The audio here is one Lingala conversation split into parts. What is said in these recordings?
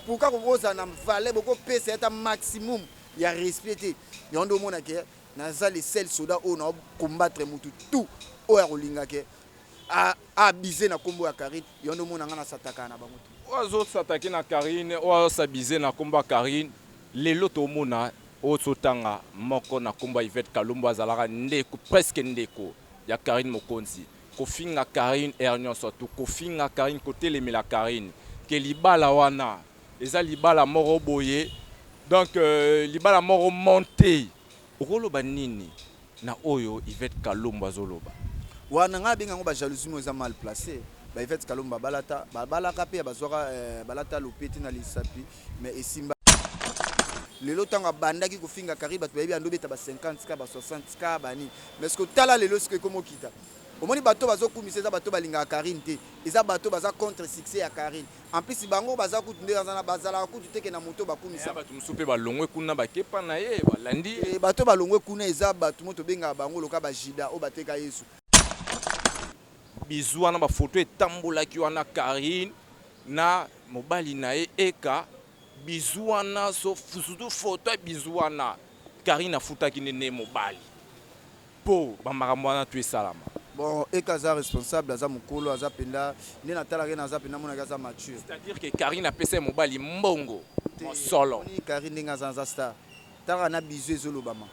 pourquoi vous avez une valeur beaucoup c'est un maximum il y a respecté et on demande que naza les seuls soldats où on combattre mutu tout au rolinga que a abiser na kombo ya Karine et on demande ngana sataka na bamutu ozo sataki na Karine o sabiser na kombo ya Karine lelo to mona o sotanga moko na kombo Yvette Kalumba azalaka ndeko presque ndeko ya Karine Mokonzi kofinga Karine ernion surtout kofinga Karine côté les la Karine que libala wana eza libala moro boye donc libala moro monté okoloba nini na oyo Yvette Kalumba zoloba wana nga benga ngo ba jalousie mo eza mal placé ba Yvette Kalumba balaka pe bazwaka balata lopeti na lisapi mais esimba lelo tanga bandaki kofinga Karine bato bayebi andobeta ba 50 ka ba 60 ka bani mais ce que tala lelo ce que comme okita omoni bato bazokumisa eza bato balinga Karine te eza bato baza contre succès ya Karine en plus bango baza kutunde bazana bazala kutu teke na moto bakumisa bato musupe balongwe kuna bakepa na ye balandi bato balongwe kuna eza bato moto benga bango loka ba jida o bateka Yesu bizwa na ba photo etambolaki wana Karine na mobali na ye eka bizwa na so fusudu photo bizwa na Karine afutaki nene mobali po ba makambo wana tu salama. Bon, Ekaza responsable, Aza Mukolo, Aza Penda, Nena Talagena, Aza Penda, Monagaza mature. C'est-à-dire que Karine a payé mon bali mbongo, solo. Karine Ngaza Star. Tara na bizu Zolobama.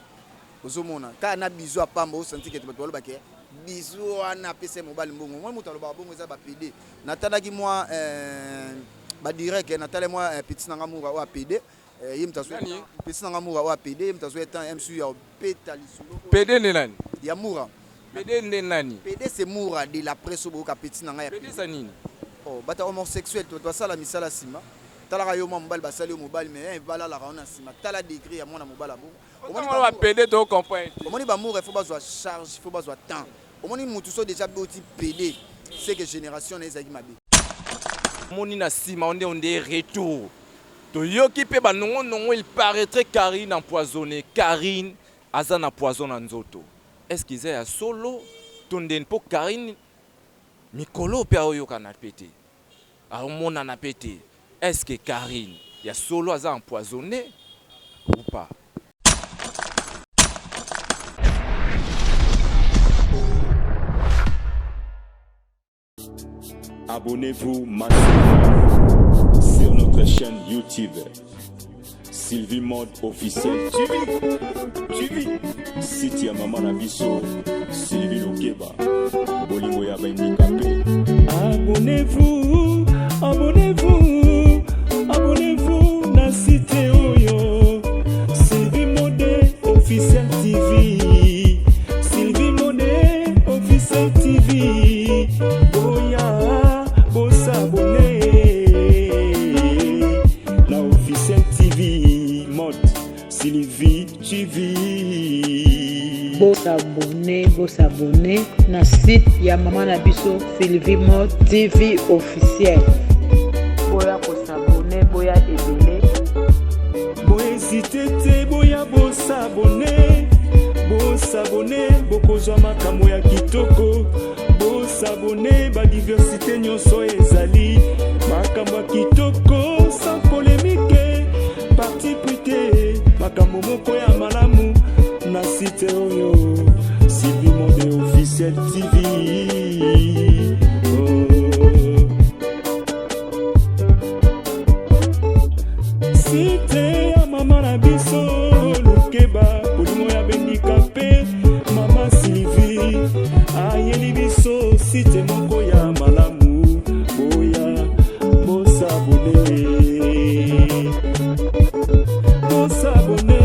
Ozomona. Ka na bizu a Pamba, au senti que tu vas le bizu a payé mon bali mbongo. Moi, Moutalo Babongo, Aza PD. Natala qui moi, direct, Natala moi, petit Nangamoura ou à PD. Petit Nangamoura ou à PD, il me étant MSU à Pétalisolo. PD Nenani. Yamoura. PD nani? PD c'est moura de la presse au petit nanga. PD ça nini? Oh, bata homosexuel, tu dois ça la misala sima. Tala yo mobile basali mobile mais vala la raona sima. Tala décrit à mon mobile abo. On va PD to comprendre. Au moni ba moura il faut besoin charge, il faut besoin temps. Au moni mutu so déjà beauty PD, c'est que génération na ezaki mabe. Moni na sima on est retour. To yoki pe ba non il paraîtrait Karine empoisonnée. Karine azana empoisonné nzoto. Est-ce qu'ils est à solo tonden pour Karine mikolo pe oyo kana pété a mona na pété est-ce que Karine ya solo a empoisonné ou pas? Abonnez-vous maintenant sur notre chaîne YouTube Sylvie Mode officiel. Tu vis. Site ya Maman Nabiso, Sylvie Lokeba, Bolingo ya handicapé. Abonnez-vous, abonnez-vous, abonnez-vous na site oyo. Sylvie Mode officiel TV. Sylvie Mode officiel TV. Boya, boss abonné. Na officiel TV Mode Sylvie TV. Boss abonné na site ya Maman Nabiso Sylvie Mode TV officiel. Boya s'abonner, boya ebele. Boya hésiter, boya s'abonner. S'abonner, bokozwa makambo ya kitoko. S'abonner, ba diversité nyonso ezali. Makambo ya kitoko sans polémique. Parti prité, makambo moko ya malamu. Na site oyo Sylvie Mode officiel TV. Site ya Maman Nabiso Lokeba Bolingo ya handicapé Mama Sylvie ayeli biso site moko ya malamu. Boya boss abonné. Boss abonné.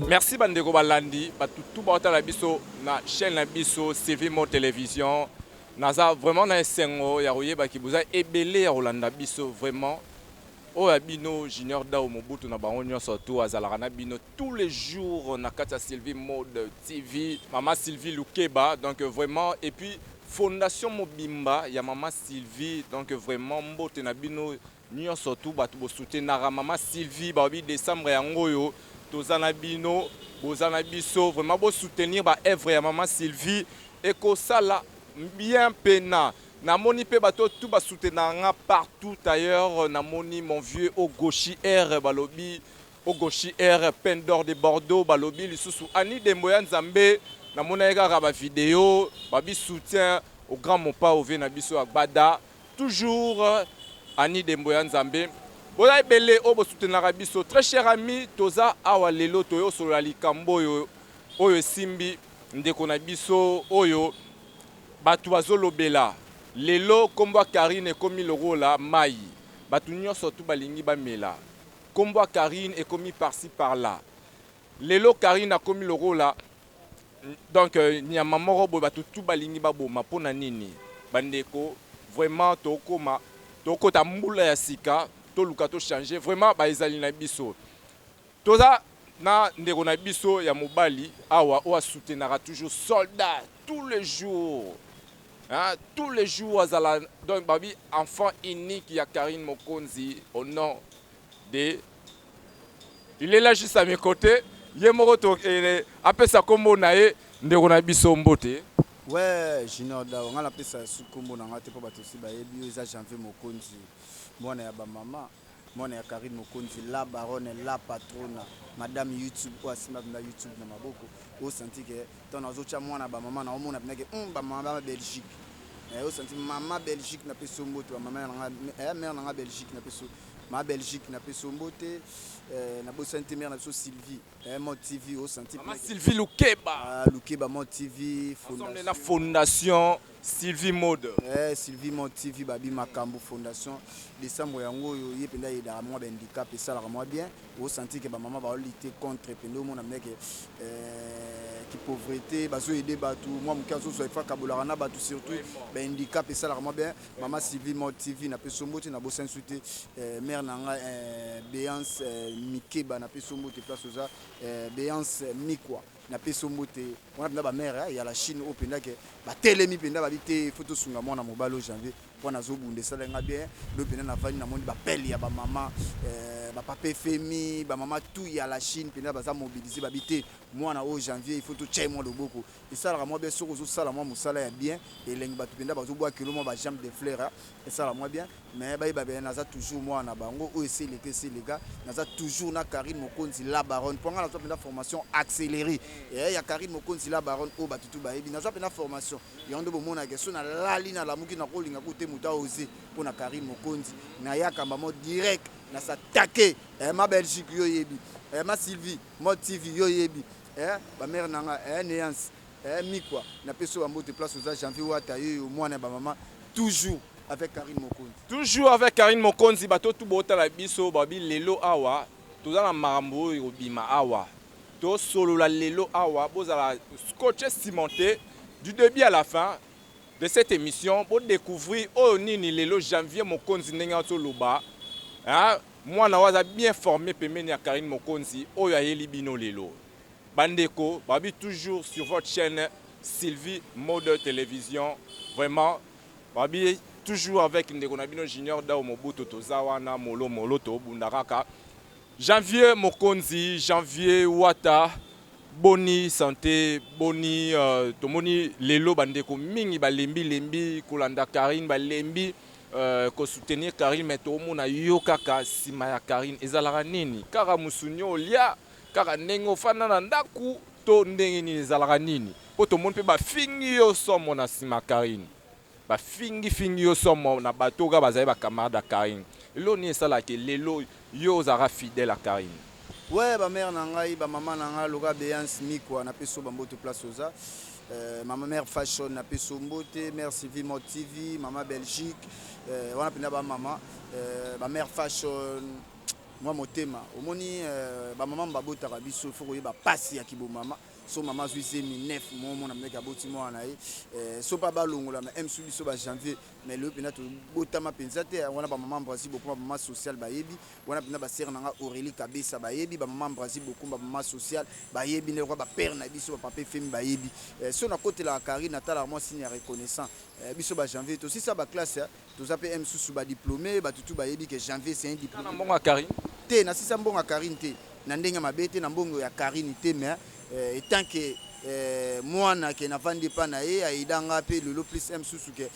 Merci bandeko balandi batutu baota la biso na chaîne la biso Sylvie Mode télévision naza vraiment na esengo ya koyeba ki boza ebele ya kolanda biso vraiment o ya bino Junior Dao Mobutu na bango nyonso to azalaka na bino tous les jours na kati ya Sylvie Mode TV Mama Sylvie Lukeba donc vraiment et puis Fondation Mobimba ya Mama Sylvie donc vraiment mbote na bino nyonso to batu bo soutenir Mama Sylvie ba bi décembre yango yo tozana bino bozana biso vraiment bo soutenir ba œuvre ya maman Sylvie et ko sala bien pena namoni pe bato tout ba soutenir nga partout ailleurs namoni mon vieux au gauchi R balobi au gauchi R peine d'or de Bordeaux balobi lisusu Ani Demboya Nzambe namona eka ba vidéo babi soutien au grand mopa au na biso Agbada toujours Ani Demboya Nzambe bola ebele o bo soutenir biso très cher ami toza awa lelo toyo solo likambo oyo simbi ndeko na biso oyo batu bazolobela lelo kombo Karine ekomi lokola mai batu nyonso tu balingi bamela kombo Karine ekomi par-ci par-là lelo Karine akomi lokola donc nyama moko boye batu tu balingi baboma mpona nini bandeko vraiment tokota mbula ya sika toluka to changer vraiment ba ezali na biso toza na ndeko na biso ya mobali awa o soutenira toujours soldat tous les jours. Hein, tous les jours, azala donc babi enfant unique ya Karine Mokonzi au nom de. Il est là juste à mes côtés. Yemoroto après ça kombo nae ndeko na biso mbote. Ouais, Junior da on a appelé ça sous kombo na ngate po batosi ba yebi eza Janvier Mokonzi. Mwana ya ba mama, mwana ya Karine Mokonzi, la baronne, la patronne, madame YouTube ou asima na YouTube na maboko. Au senti que ton azocha mwana ba mama na omona pinake ba mama Belgique. Au senti maman Belgique na peso mbote, maman na mère na Belgique na peso, ma Belgique na peso mbote, na bo senti mère na peso Sylvie, Mo TV au senti maman Sylvie Lukeba. Lukeba Mo TV fondation Sylvie Mode. Sylvie Mo TV babi makambo fondation décembre yango yo yependa ida moi handicap et ça la moi bien au senti que ba maman va lutter contre pendo mon ameke qui pauvreté bazo aider batu moi mukazo so fa kabola na batu surtout ba handicap et ça la moi bien maman Sylvie Mo TV na peso mbote na bosen souté mère nanga Béance Mikeba na peso mbote place oza Béance Mikwa na peso mbote on a ba mère ya la Chine au penda que ba telemi penda ba bité photo sunga mwana mobalo janvier pona zobunde sala nga bien le penda na vani na moni ba pelle ya ba maman ba papa femi ba maman tout ya la Chine penda ba za mobiliser ba bité mwana au janvier il faut tout tchai moi loboko et ça la moi bien soko zo sala moi musala ya bien et lengi ba penda ba zo bois kilo moi ba jambe de fleurs et ça la moi bien mais ba na za toujours moi na bango o essayer les gars na za toujours na Karine Mokonzi la baronne ponga na penda formation accélérée et ya Karine Mokonzi la baronne o ba tutu ba ebi na za penda formation ya ndo bomona question na lali na la muki na kolinga kote muta osé pour na Karine Mokonzi na ya kamba mo direct na s'attaquer ma Belgique yo yebi ma Sylvie Mo TV yo yebi ba mère nanga Néance Mikwa na peso wa mbote place aux janvier wata yo mwana ba maman toujours avec Karine Mokonzi. Toujours avec Karine Mokonzi bato tout bota la biso babi lelo awa tozana marambo obima awa to solo la lelo awa bozala scotché cimenté du début à la fin de cette émission pour découvrir oh nini lelo janvier Mokonzi ndenge to loba hein moi na waza bien formé pemeni ya Karine Mokonzi oyo ayeli bino lelo bandeko babi toujours sur votre chaîne Sylvie Mode Télévision vraiment babi toujours avec ndeko na bino Junior da Mobutu tozawana molo to bundaraka janvier Mokonzi janvier wata boni santé boni tomoni lelo bandeko mingi balembi kolanda Karine balembi ko soutenir Karine mais to mona yo kaka sima ya Karine ezalaka nini kaka musunyo lia kaka ndenge ofana na ndaku to ndenge nini ezalaka nini po to moni pe ba fingi yo somo na sima Karine ba fingi yo somo na bato ga bazali ba camarade Karine lelo ni esala ke lelo yo zara fidèle à Karine. Ouais ba mère na ngai ba maman na ngai loka Béance Mikwa na peso bambote place oza maman mère fashion na peso mbote mère Sylvie Mo TV maman Belgique wana pena ba maman ba mère fashion moi motema omoni ba maman babota ka biso faut ko yeba pasi ya kibo mama so maman zuize mi 9 mois na meka boti mo na so pa balongola na m subi so ba janvier mais le pena to botama penza te wana ba maman Brazil beaucoup ba maman social ba yebi wana pena ba sœur nanga Aurélie Kabesa ba yebi ba maman Brazil beaucoup ba maman social ba yebi ne ko ba père na biso ba papa femme ba yebi so na côté la Karine natala moi signe reconnaissant biso ba janvier to si ça ba classe to zape m susu ba diplômé ba tutu ba yebi que janvier c'est un diplôme na mbonga Karine te na si ça mbonga Karine te na ndenge mabete na mbongo ya Karine te mais tant que mwana ke navandi pa na ye aidanga pe lelo plus m susu ke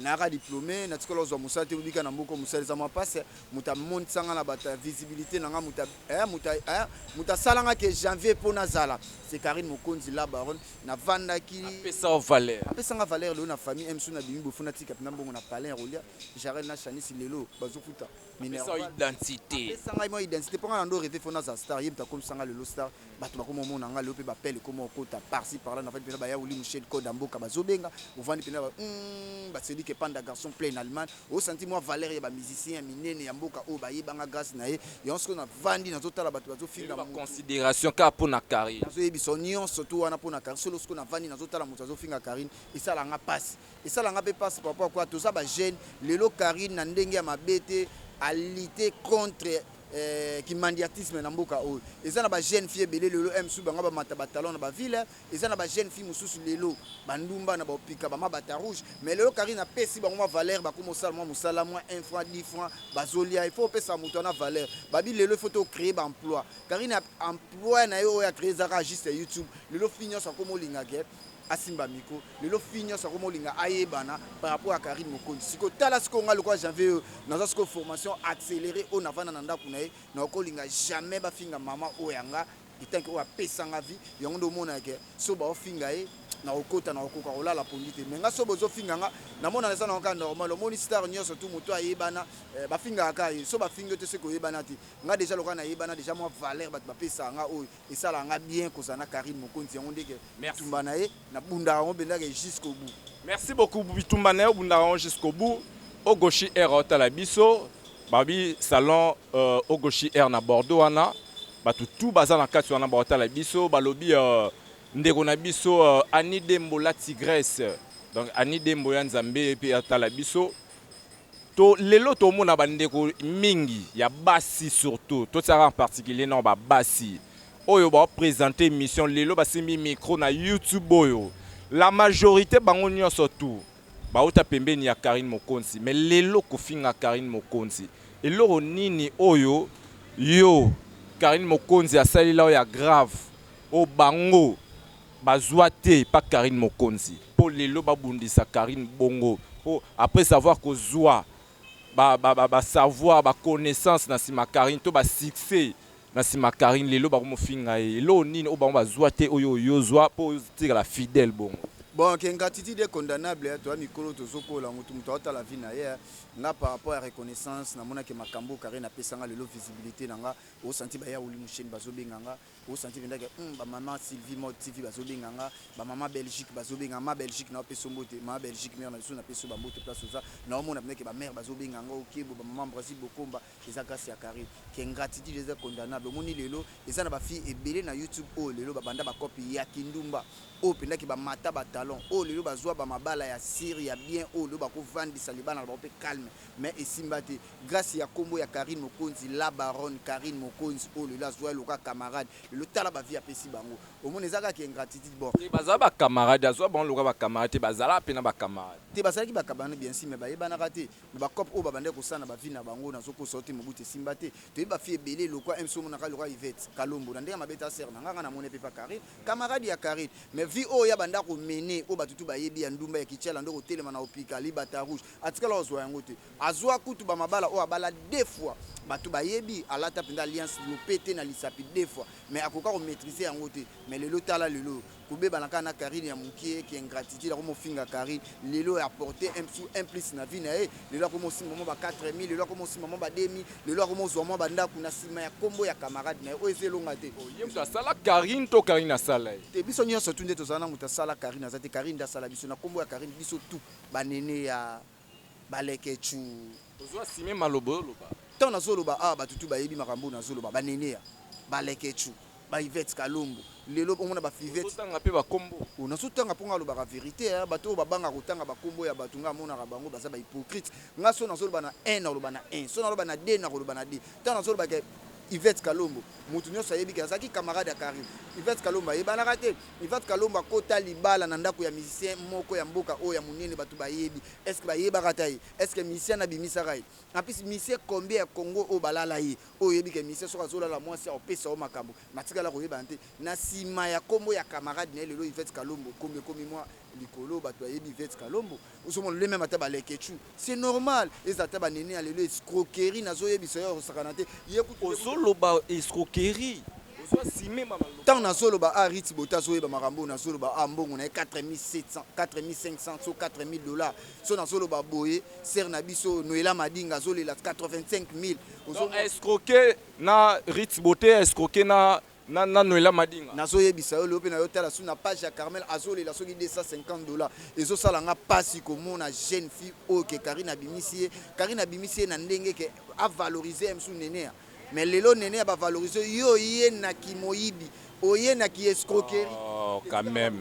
naka diplômé na tikola zo musala te ubika na mboko musala za mapase muta montsanga na bata visibilité nanga muta salanga ke janvier pona zala c'est Karine Mokonzi la baronne na vandaki apesa valeur apesa valeur le na famille m susu na bimi bofuna tika na mbongo na palais rolia jarel na chanis lelo bazofuta minerva identité apesa moi identité pona na ndo rêver fona za star yim ta comme sanga lelo star bato bakomo mona nga le pe bapele comme kota par-ci par-là na fait pena baya uli Michel code amboka bazobenga ovandi pena ba sedi ke panda garçon plein allemand au senti moi valeur ya ba musicien minene ya mboka o bayebanga grâce na ye yonsko na vandi na zotala bato bazofinga ba considération ka pona Karine nazo yebi son nion surtout wana pona Karine solo sko na vandi na zotala moto azofinga Karine esala nga passe esala nga pe passe papa quoi toza ba jeune lelo Karine na ndenge ya mabete à lutter contre qui mandiatisme na mboka oyo eza na ba jeune fille belé lelo msu banga ba mata batalon na ba ville eza na ba jeune fille mususu lelo bandumba na ba opika ba mabata rouge mais lelo Karine a pesi ba moi valeur ba ko mosala moi 1 franc 10 francs bazolia il faut pesa muto na valeur babi lelo il faut to créer ba emploi Karine emploi na yo ya créer zaka juste YouTube lelo finyo sa ko molinga ke asimba miko lelo finyo sa ko molinga ayebana par rapport à Karine Mokonzi siko tala siko nga lokwa janvier naza siko formation accélérée au navana na ndako na ye na ko linga jamais ba finga mama oyanga itanke o apesa nga vie yango ndo mona ke so ba ofinga ye na okota na okoka olala pondite mais nga so bozo finga nga na mona na sana ka normal moni star nyoso tu muto ayebana ba finga aka so ba finga te se ko yebana ti nga déjà lokana na yebana déjà moi valeur ba pesa nga o esala nga bien kozana Karine Mokonzi yango ndeke tumba na ye na bunda ngo bendaka jusqu'au bout. Merci beaucoup bitumba na yo bunda jusqu'au bout Ogoshi Air otala biso babi salon Ogoshi Air na Bordeaux wana batu tout baza na kati wana ba otala biso balobi ndeko na biso Annie Dembo la tigresse donc Annie Dembo ya Nzambe pe atala biso to lelo to mona bandeko mingi ya basi surtout to tsara en particulier non ba basi oyo ba présenter émission lelo ba semi micro na YouTube oyo la majorité bango nyonso tout ba ota pembeni ya Karine Mokonzi mais lelo ko finga Karine Mokonzi eloro nini oyo yo Karine Mokonzi asali la ya grave o bango bazouate pas Karine Mokonzi pour lelo babundisa Karine bongo après savoir que zoa savoir ba connaissance na sima Karine to ba succès na sima Karine lelo ba mo finga elo nini o ba bazouate oyo yo zoa pour tirer la fidèle bongo. Bon, qu'il y a une gratitude condamnable, toi, Mikolo, Tozoko, la la vie, n'a par rapport à la reconnaissance, n'a mona que Makambo, Karine a pesé la visibilité, n'a au senti baya ou l'imouchen bazobenganga, au senti que maman Sylvie Mode TV bazobenganga, maman Belgique bazobenganga, Belgique n'a pas somboté, ma Belgique mère n'a pas somboté mbote place ça, n'a mona que ma mère bazobenganga, ok, maman Brésil Bokomba, les agressés à Karine, qu'il y a une gratitude condamnable, moni lelo, et ça n'a pas fille et belé na YouTube, oh lelo, banda ba copie ya Kindumba, oh penda ki ba mata batalon, oh lelo bazwa ba mabala ya Syrie ya bien, oh lelo ba ko vandi saliba na ba calme, mais esimbate grâce ya kombo ya Karine Mokonzi la baronne Karine Mokonzi oh lelo azwa loka camarade, lelo tala ba vie apesi bango, au monde ezaka ki ingratitude bon. Te bazala ba camarade azwa bon loka ba camarade, bazala pena ba camarade. Te bazala ki ba camarade bien si mais ba yeba na raté, mais ba cop o ba bande ko sana ba vie na bango na zoko sorti mobuté simbate, te ba fie belé lokwa emso monaka lokwa Yvette Kalombo, ndenge mabeta ser na nganga na mone pe pa Karine, camarade ya Karine, mais vie o ya banda ko mener o batutu ba yebi ya ndumba ya kichela ndo ko telema na opika libata rouge, atikala ozwa yango te. Azwa kutu ba mabala o abala deux fois, batu ba yebi alata penda alliance lopete na lisapi deux fois, mais akoka ko maîtriser yango te, mais lelo tala lelo Koube banaka na Karine ya mukie qui ingratitude la komo finga Karine lelo a apporté un plus na vie na e lelo komo si maman ba 4000 lelo komo si maman ba 2000 lelo komo zo maman banda kuna sima ya kombo ya camarade na o ezelonga te yemso sala Karine to Karine sala te biso nyonso tunde to zana muta sala Karine azate Karine da sala biso na kombo ya Karine biso tout banene ya balekechu ozwa sime malobo loba tant na zoloba batutu ba yebi makambo na zoloba banene ya balekechu ba Yvette Kalombo lelo on a ba Yvette sotanga pe ba kombo on a sotanga ponga lo ba vérité bato ba banga kotanga ba kombo ya batunga mona ka bango baza ba hypocrite ngaso na zoloba na 1 na loba na 1 so na loba na 2 na loba na 2 tant na zoloba ke Yvette Kalombo mutu nyonso ayebi ke azalaki camarade ya Karim. Yvette Kalombo ayebanaka te. Yvette Kalombo akota libala na ndako ya musicien moko ya mboka oyo ya munene bato bayebi. Est-ce que bayebaka ta ye? Est-ce que musicien na bimisaka ye? En plus musicien combien ya Congo o balala ye? O yebi ke musicien soka zola la mwasi opesa o makambo. Matika la koyeba nte. Na sima ya kombo ya camarade na lelo Yvette Kalombo komi moi likolo bato bayebi Yvette Kalombo. Osomo le même ata balekechu. C'est normal. Ezata ba nene ya lelo escroquerie na zo yebi sayo sakana te. Ozoloba escroquerie. Tant na solo ba Ritz Bota zo yeba makambo na solo ba ambongo na 4700 4500 so $4000 so na solo ba boye ser na biso Noela Madinga zo lela 85000 donc escroquer na Ritz Bota escroquer na Noela Madinga na zo yebisa yo lope na yo tala su na page ya Carmel azo lela soki $250 ezo sala nga pasi komona jeune fille o ke Karina Bimisie na ndenge ke a valoriser msu nene. Mais lelo nene ba valoriser yo ye na kimoyibi oye na ki escroquerie. Oh quand même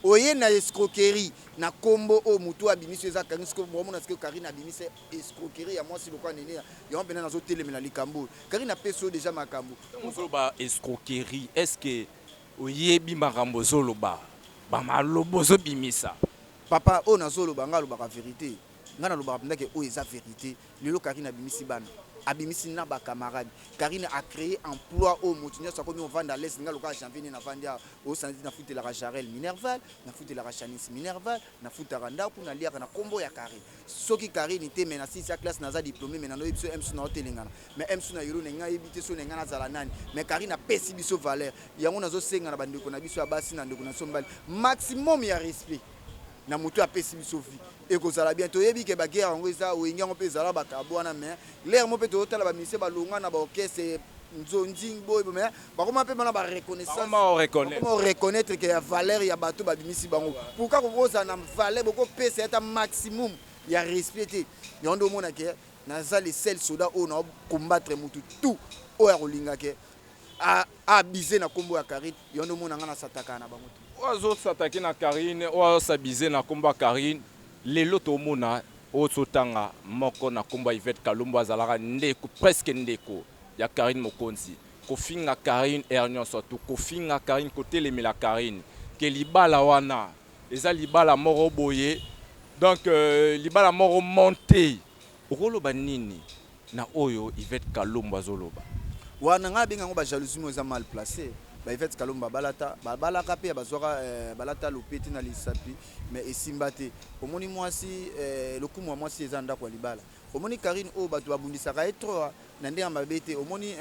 oye na escroquerie na kombo o mutu abimisi eza kangisko bomona ske Karina abimisi escroquerie ya mwasi lokwa nene ya mpena nazo telemela likambo Karina peso déjà makambo ozoba escroquerie. Est-ce que oyebi makambo zoloba ba malobo zo bimisa papa o nazoloba nga lobaka vérité nga na lobaka ndake o eza vérité lelo Karina abimisi bana abimisi na ba camarade. Karine a créé emploi au Moutinho ça comme on vend à l'est nga loka janvier na vandia au sandi na fuite la Jarel Minerval na fuite la Chanis Minerval na fuite randa pour na liaka na kombo ya Karine soki Karine était mena 6 classe naza diplômé mena no biso MC na hotelingana mais MC na yoro nga yebite so nga na zala nani mais Karine a pesi biso valeur yango nazo senga na bandeko na biso ya basi na ndeko na sombali maximum ya respect na mutu a pesi biso vie et que ça la bientôt yebi ke ba guerre ngo eza o inga ngo pe zala ba kabwana mais l'air mo pe to tala ba mise ba longa na ba orchestre nzonzi boy mais ba comment pe bana ba reconnaissance comment reconnaître que la valeur ya bato ba bimisi bango pourquoi ko boza na valeur boko pesa eta maximum ya respecter yondo mona ke na za les seuls soldats o na combattre mutu tout o ya kolinga ke a biser na kombo ya Karine yondo mona ngana sataka na bango ozo sataki na Karine o sabize na kombo ya Karine lelo tomona ototanga moko na kombo Yvette Kalombo azalaka ndeko presque ndeko ya Karine Mokonzi kofinga Karine ernion surtout kofinga Karine kotelemela Karine ke libala wana eza libala moko boye donc libala moko monté okoloba nini na oyo Yvette Kalombo azoloba wana nga benga ngo ba jalousie mo eza mal placé ba Yvette Kalombo balaka pe bazwaka balata lopeti na lisapi mais esimba te omoni mwasi lokumu wa mwasi eza ndako ya libala omoni Karine o bato babundisaka etro na ndenge mabete omoni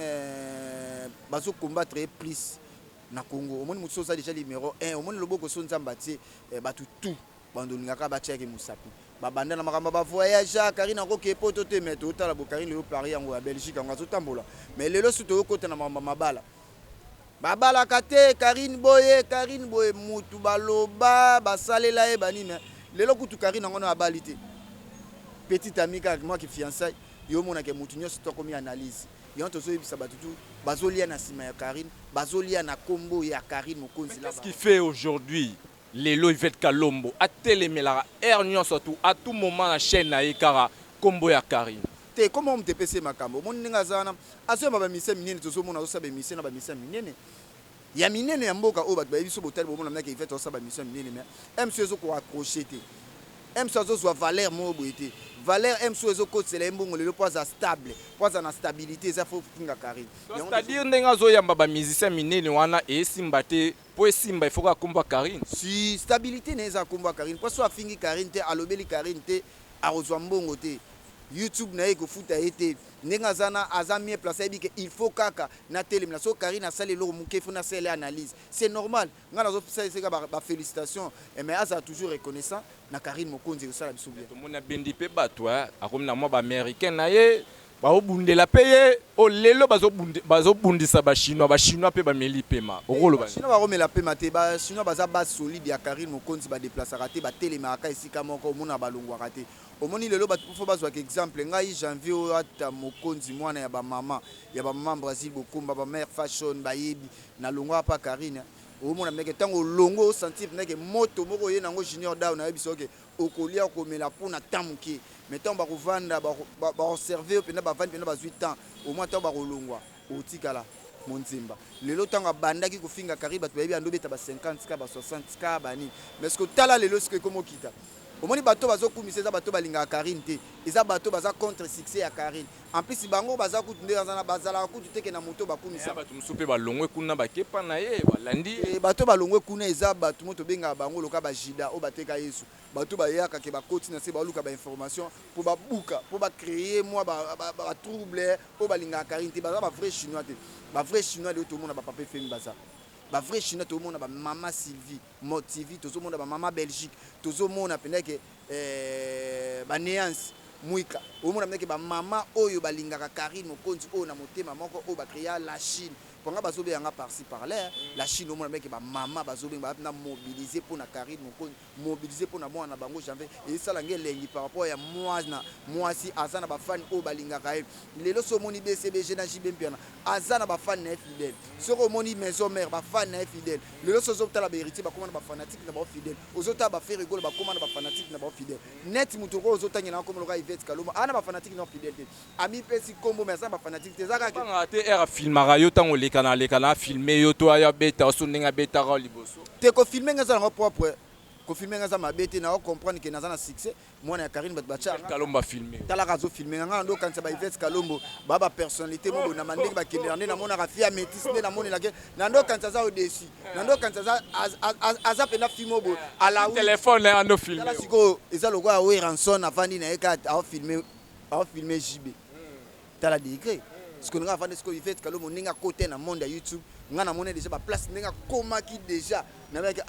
bazo combattre plus na Congo omoni mutu oza déjà numéro 1 omoni loboko so nzamba tie bato tout bandolingaka batiaki musapi babanda na makambo ba voyage Karine akoke poto te mais totala bo Karine lelo Paris yango ya Belgique yango azotambola mais lelo suto yokota na mabala babala kate Karine boye mutu baloba basalela e banini lelo kutu Karine ngono abalite petite amie avec moi qui fiançaille yo mona ke mutu nyonso to komi analyse yo to so yebisa batutu bazolia na sima ya Karine bazolia na kombo ya Karine Mokonzi là. Qu'est-ce qui fait aujourd'hui lelo Yvette Kalombo atelemela ernion surtout à tout moment la chaîne na ekara kombo ya Karine te comment on te pese makambo mon ninga zana aso ba mise minene to so mona so ba mise na ba mise minene ya minene ya mboka o ba biso botel bo mona na ke Yvette so ba mise minene mais MC zo ko accrocher te MC zo so valeur mo boité valeur MC zo ko tsela mbongo lelo poza stable poza na stabilité ça faut finga Karine c'est-à-dire ndenga zo yamba ba musicien minene wana e simba te po simba il faut ka komba Karine si stabilité neza komba Karine po so afingi Karine te alobeli Karine te arozwa mbongo te YouTube na eko futa été nenga zana azamie placé bi que il faut kaka na telemela so Karine asali lo muke faut na sele analyse c'est normal nga nazo pesa ba félicitations mais aza toujours reconnaissant na Karine Mokonzi ko sala bisubia to mona bendi pe batwa akomi na mwa ba américain na ye ba obundela paye o lelo bazo bundisa ba chinois pe ba meli pema okolo ba chinois ba romela pema te ba chinois baza ba solide ya Karine Mokonzi ba déplacer raté ba telema ka esika moko mona balongwa raté omoni lelo batu faut bazwa exemple ngai janvier o ata Mokonzi mwana ya ba mama Brazil bokumba ba mère fashion ba yebi na longwa pa Karine omona meke tango longo sentir neke moto moko ye nango junior down na biso ke okolia komela pona tamuki mais tant ba kovanda ba observer pena ba vandi pena ba 8 ans au moins tant ba kolongwa otikala monzimba lelo tanga bandaki kofinga Carine bato bayebi ando beta ba 50k ba 60k bani mais que tala lelo ce que comme kita omoni bato bazokumisa eza bato balingaka Carine te eza bato baza contre succès ya Carine en plus bango baza kutu nde bazala kutu teke na moto bakumisa bato musupe balongwe kuna bakepa na ye balandi bato balongwe kuna eza bato moto benga bango loka ba jida o bateka Yesu bato bayaka ke bakoti na se baluka ba information pour babuka pour ba créer moi ba trouble o balingaka Carine te baza ba vrai chinois te ba vrai chinois de tout le monde ba papa femi baza ba vrai chinois tout le monde ba maman Sylvie Motivi tout le monde ba maman Belgique tout le monde apena ke ba néance muika au monde ameke ba maman oyo balingaka Carine mokonzi o na motema moko o ba créer la Chine ponga bazobe yanga par-ci par-là la Chine au monde ameke ba maman bazobe ba na mobiliser pour na Carine mokonzi mobiliser pour na mwana bango janvier et ça la ngelengi par rapport ya moi si azana ba fan o balingaka lelo so moni BCBG na JB mpiana azana ba fan na fidèle soko moni maison mère ba fan na fidèle lelo so zo tala ba héritier ba commande ba fanatique na ba fidèle ozota ba faire rigolo ba commande ba fanatique na ba fidèle net mutoko ozota ngena ko moloka Yvette Kaloma ana ba fanatique na fidèle ami pesi kombo mais ça ba fanatique te zaka banga te era filmara yo tango lekana filmer yo to ya beta so ndinga beta ra liboso te ko filmer ngaza na propre ko filmer ngaza mabete na comprendre que naza na succès mwana ya Carine batcha Kalomba filmer tala razo filmer nga ndo kanisa ba Yvette Kalombo baba personnalité mo na mandenge ba kinderne na mona rafia métis na mona la na ndo kanisa za odesi na ndo kanisa za aza pena filmo bo ala téléphone na ndo filmer tala siko eza logo a we ranson avandi na eka a filmer JB tala degré ce que nous avons fait, c'est que Yvette Kalombo ninga côté na monde à YouTube, nga na mona déjà ba place ninga komaki déjà na mec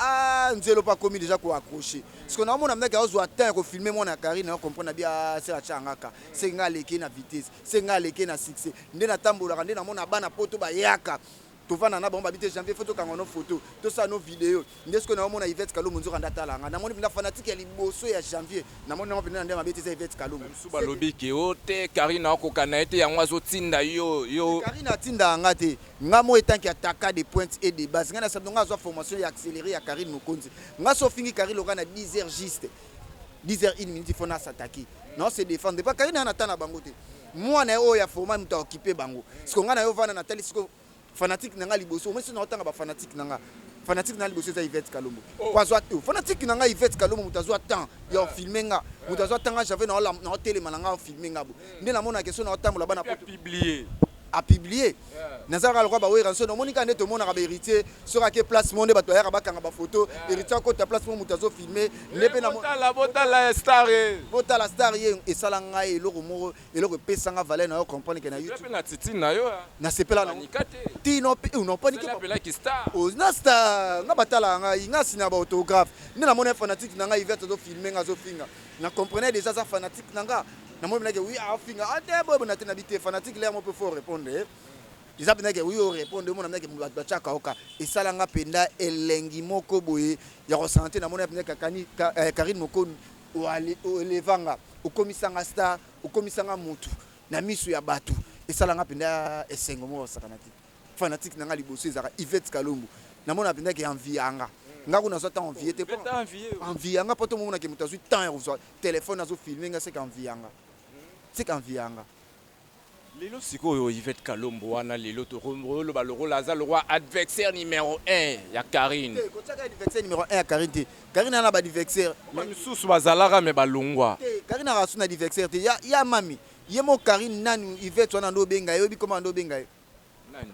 nzelo pas commis déjà ko accrocher. Ce que na mona mec ozo atteindre ko filmer mon na Carine na comprendre bien c'est la changaka. C'est nga leki na vitesse, c'est nga leki na succès. Nde na tambola nde na mona bana poto ba yaka. Tovana na bomba bité janvier photo kangono photo to ça nos vidéos ndesko na mona Yvette Kalombo nzo kanda talanga na moni bina fanatique ya liboso ya janvier na moni na ndema bité Yvette Kalombo suba lobi ke ote Carine akokana ete yango azotinda yo Carine atinda ngate ngamo etanki ataka des pointes et des bases ngana sabdo ngazo formation ya accéléré ya Carine Mokonzi ngaso fingi Carine lokana 10h juste 10h 1 minute fona s'attaquer non c'est défendre pas Carine ana tana bango te moi na o ya format muta occuper bango parce que ngana yo vana na tali siko fanatique nanga liboso mais sinon otanga ba fanatique nanga liboso za Yvette Kalombo kwazwa to fanatique nanga Yvette Kalombo mutazwa temps ya filmer nga mutazwa tanga j'avais na télé malanga filmer nga bo ndena mona question na otambola bana publier a publié nazara lokwa ba we ranso no monika ndeto mona ka héritier sera ke place monde bato ya bakanga ba photo héritier ko ta place mo mutazo filmer lepe na botala star ye esalanga eloko moko eloko pesanga valeur na yo comprendre que na YouTube na titi na yo na sepela na nikate ti no panike pas ki star na star nga batala nga nga sina ba autographe ni na mona fanatique na nga Yvette zo filmer nga zo finga na comprenez déjà ça fanatique na nga na moi que oui a finga ate bobo na tena bité fanatique là mo peut faut répondre ils a que oui on répondre mon na que batcha kaoka et ça langa penda elengi moko boye ya ressentir na mona que Carine Mokonzi o levanga o komisanga star o komisanga mutu na misu ya batu et ça langa penda esengo mo sakanati fanatique na nga liboso ezaka Yvette Kalombo na mona penda que envianga nga kuna zo temps envier te envianga poto mo na ke mutazu temps ya téléphone azo filmer nga c'est qu'envianga c'est qu'envianga lelo sikoyo Yvette Kalombo wana lelo to rolo ba le rôle aza le roi adversaire numéro 1 ya Carine ko tsaka adversaire numéro 1 ya Carine Carine ana ba adversaire misusu bazalaka me balongwa Carine a rasu na adversaire te ya mami yemo Carine nanu Yvette wana ndo benga yo bi comment ndo benga nani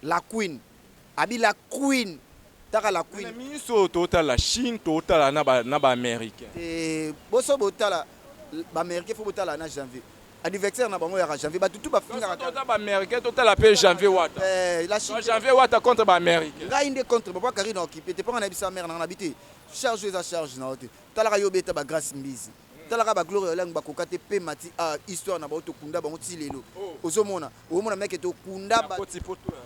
la queen abi la queen taka la queen na miso tota la Chine tota na ba américain boso botala ba américain faut botala na janvier anniversaire na bango ya janvier ba tutu ba finga tota ba américain tota la paix janvier wata la Chine janvier wata contre ba américain nga inde contre papa Carine occupé te pas na bisa mère na habité charge eza charge na hote tala ka yo beta ba grâce mbizi tala ka ba gloire lang ba kokate pe mati histoire na ba to kunda bango ti lelo ozomona omona mec to kunda ba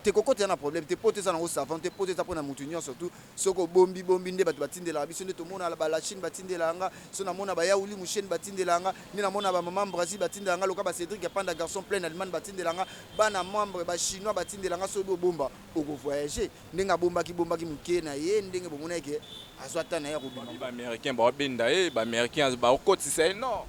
te kokote na problème te pote ça na savant te pote ça pour na mutu surtout soko bombi nde bato batindela biso nde to mona ba la Chine batindela nga so na mona ba ya uli musheni batindela nga ni na mona ba maman Brazil batindela nga loka ba Cédric panda garçon plein allemand batindela nga bana membre ba chinois batindela nga so do bomba oko voyager ndenga bomba ki muke na ye ndenge bomona ke azwata na ya robima ba américain ba benda ba américain ba okoti c'est non